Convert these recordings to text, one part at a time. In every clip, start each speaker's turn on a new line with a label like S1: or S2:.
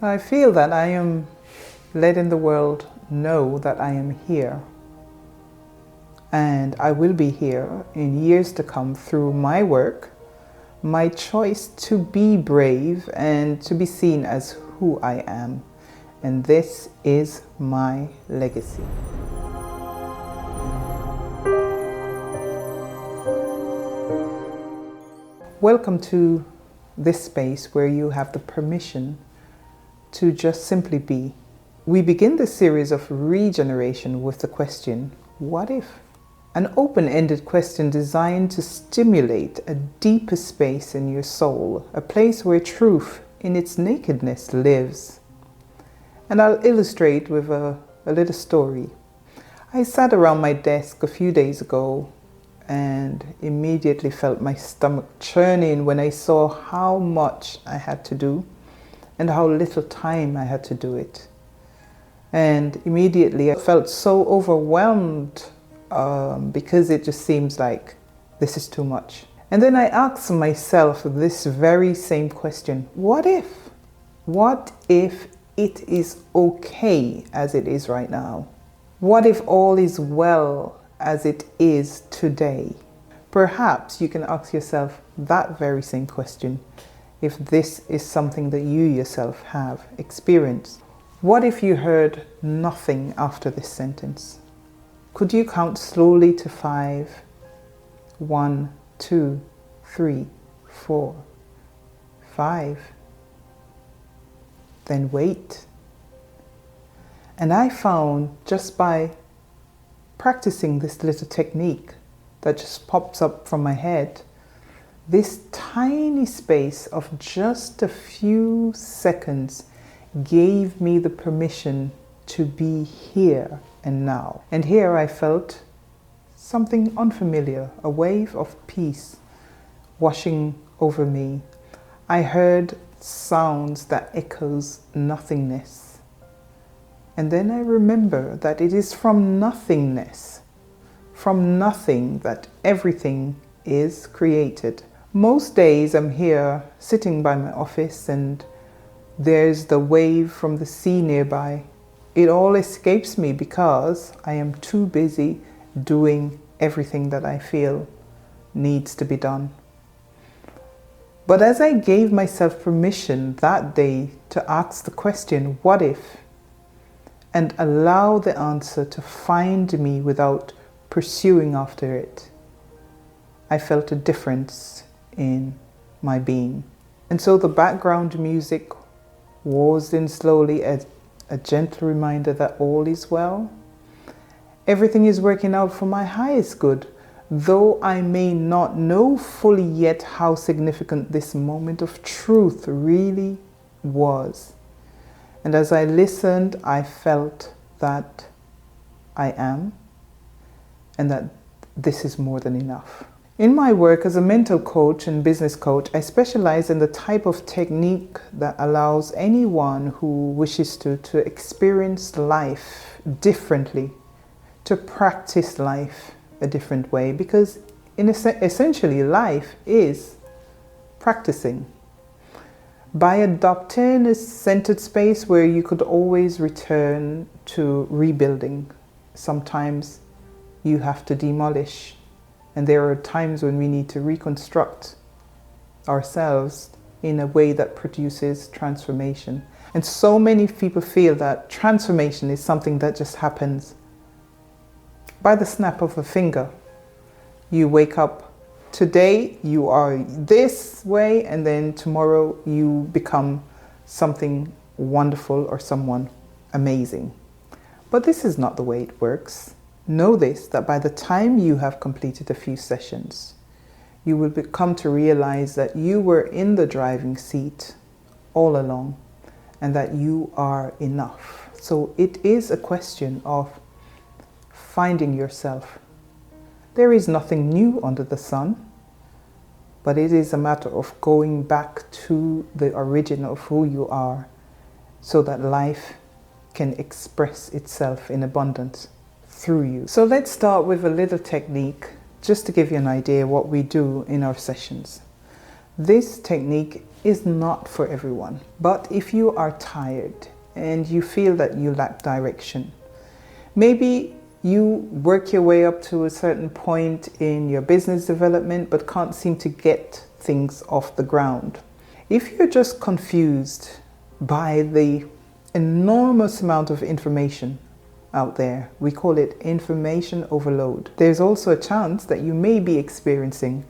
S1: I feel that I am letting the world know that I am here. And I will be here in years to come through my work, my choice to be brave and to be seen as who I am. And this is my legacy. Welcome to this space where you have the permission to just simply be. We begin this series of regeneration with the question, what if? An open-ended question designed to stimulate a deeper space in your soul, a place where truth in its nakedness lives. And I'll illustrate with a little story. I sat around my desk a few days ago and immediately felt my stomach churning when I saw how much I had to do and how little time I had to do it. And immediately I felt so overwhelmed because it just seems like this is too much. And then I asked myself this very same question. What if? What if it is okay as it is right now? What if all is well as it is today? Perhaps you can ask yourself that very same question if this is something that you yourself have experienced. What if you heard nothing after this sentence? Could you count slowly to 5? 1, 2, 3, 4, 5. Then wait. And I found just by practicing this little technique that just pops up from my head, this tiny space of just a few seconds gave me the permission to be here and now. And here I felt something unfamiliar, a wave of peace washing over me. I heard sounds that echoes nothingness. And then I remember that it is from nothingness, from nothing, that everything is created. Most days I'm here sitting by my office and there's the wave from the sea nearby. It all escapes me because I am too busy doing everything that I feel needs to be done. But as I gave myself permission that day to ask the question, what if? And allow the answer to find me without pursuing after it, I felt a difference in my being. And so the background music was in slowly as a gentle reminder that all is well. Everything is working out for my highest good, though I may not know fully yet how significant this moment of truth really was. And as I listened, I felt that I am, and that this is more than enough. In my work as a mental coach and business coach, I specialize in the type of technique that allows anyone who wishes to experience life differently, to practice life a different way, because essentially life is practicing. By adopting a centered space where you could always return to rebuilding, sometimes you have to demolish. And there are times when we need to reconstruct ourselves in a way that produces transformation. And so many people feel that transformation is something that just happens by the snap of a finger. You wake up, today you are this way, and then tomorrow you become something wonderful or someone amazing. But this is not the way it works. Know this, that by the time you have completed a few sessions, you will come to realize that you were in the driving seat all along and that you are enough. So it is a question of finding yourself. There is nothing new under the sun, but it is a matter of going back to the origin of who you are so that life can express itself in abundance through you. So let's start with a little technique just to give you an idea what we do in our sessions. This technique is not for everyone, but if you are tired and you feel that you lack direction, maybe you work your way up to a certain point in your business development but can't seem to get things off the ground. If you're just confused by the enormous amount of information out there, we call it information overload, there's also a chance that you may be experiencing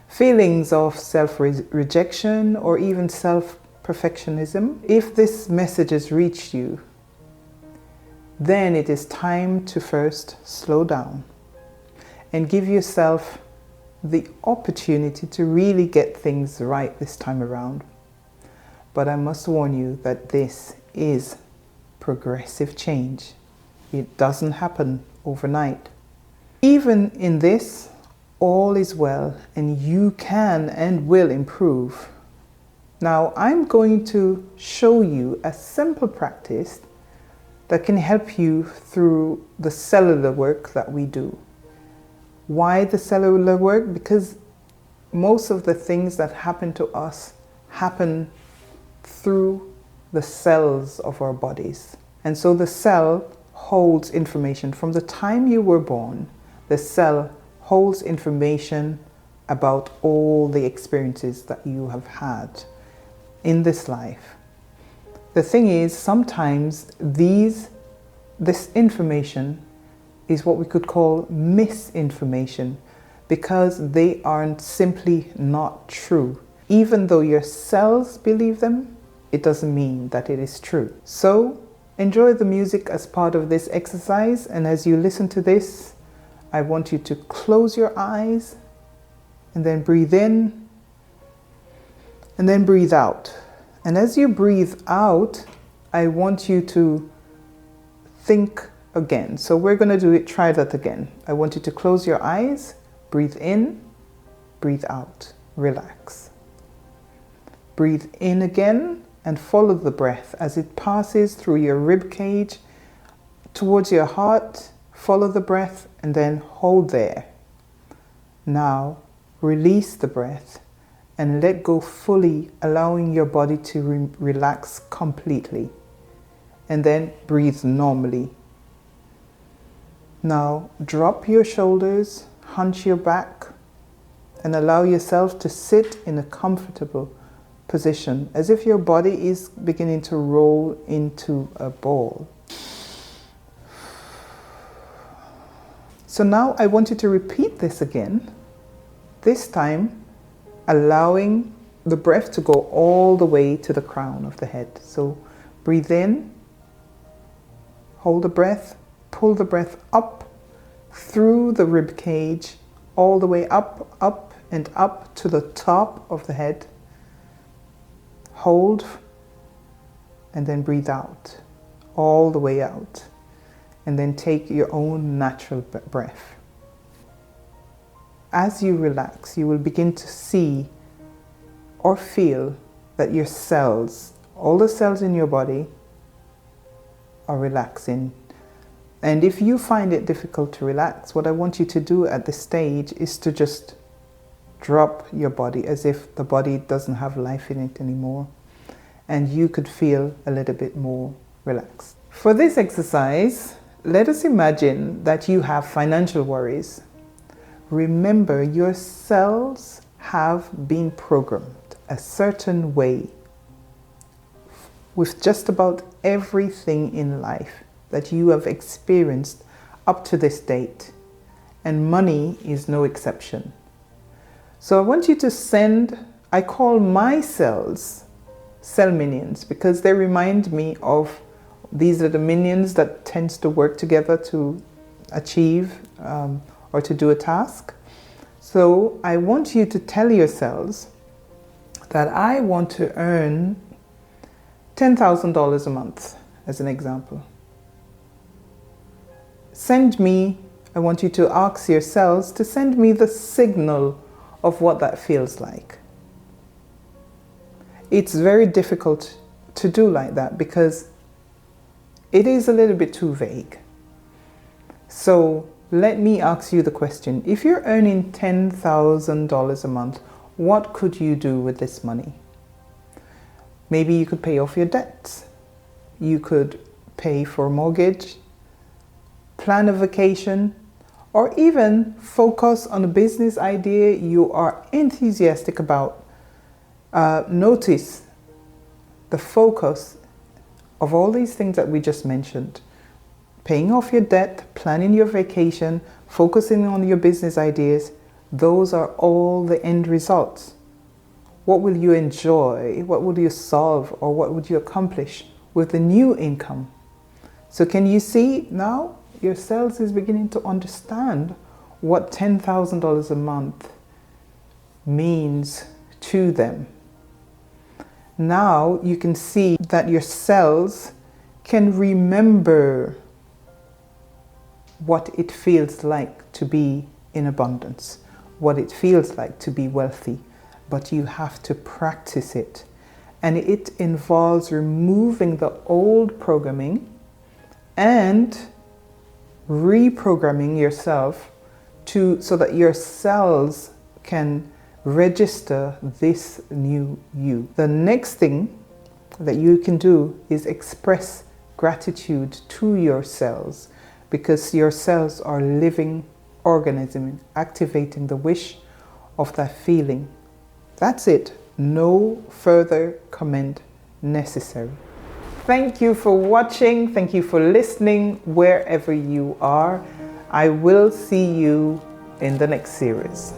S1: feelings of self-rejection or even self-perfectionism. If this message has reached you, then it is time to first slow down and give yourself the opportunity to really get things right this time around. But I must warn you that this is progressive change. It doesn't happen overnight. Even in this, all is well and you can and will improve. Now, I'm going to show you a simple practice that can help you through the cellular work that we do. Why the cellular work? Because most of the things that happen to us happen through the cells of our bodies. And so the cell holds information. From the time you were born, the cell holds information about all the experiences that you have had in this life. The thing is, sometimes this information is what we could call misinformation, because they aren't simply not true. Even though your cells believe them, it doesn't mean that it is true. So enjoy the music as part of this exercise, and as you listen to this, I want you to close your eyes and then breathe in and then breathe out. And as you breathe out, I want you to think again. So we're going to try that again. I want you to close your eyes, breathe in, breathe out, relax. Breathe in again and follow the breath as it passes through your rib cage towards your heart. Follow the breath and then hold there. Now release the breath and let go fully, allowing your body to relax completely. And then breathe normally. Now drop your shoulders, hunch your back, and allow yourself to sit in a comfortable position, as if your body is beginning to roll into a ball. So now I want you to repeat this again, this time allowing the breath to go all the way to the crown of the head. So breathe in, hold the breath, pull the breath up through the rib cage, all the way up, up and up to the top of the head. Hold and then breathe out, all the way out. And then take your own natural breath. As you relax, you will begin to see or feel that your cells, all the cells in your body, are relaxing. And if you find it difficult to relax, what I want you to do at this stage is to just drop your body as if the body doesn't have life in it anymore. And you could feel a little bit more relaxed. For this exercise, let us imagine that you have financial worries. Remember, your cells have been programmed a certain way with just about everything in life that you have experienced up to this date, and money is no exception. So I want you to send, I call my cells cell minions, because they remind me of these are the minions that tends to work together to achieve or to do a task. So I want you to tell your cells that I want to earn $10,000 a month, as an example. I want you to ask your cells to send me the signal of what that feels like. It's very difficult to do like that because it is a little bit too vague. So let me ask you the question. If you're earning $10,000 a month, What could you do with this money? Maybe you could pay off your debts. You could pay for a mortgage, plan a vacation, or even focus on a business idea you are enthusiastic about. Notice the focus of all these things that we just mentioned. Paying off your debt, planning your vacation, focusing on your business ideas, those are all the end results. What will you enjoy? What will you solve? Or what would you accomplish with the new income? So can you see now your cells is beginning to understand what $10,000 a month means to them. Now you can see that your cells can remember what it feels like to be in abundance, what it feels like to be wealthy, but you have to practice it. And it involves removing the old programming and reprogramming yourself so that your cells can register this new you. The next thing that you can do is express gratitude to your cells, because your cells are living organisms activating the wish of that feeling. That's it. No further comment necessary. Thank you for watching. Thank you for listening wherever you are. I will see you in the next series.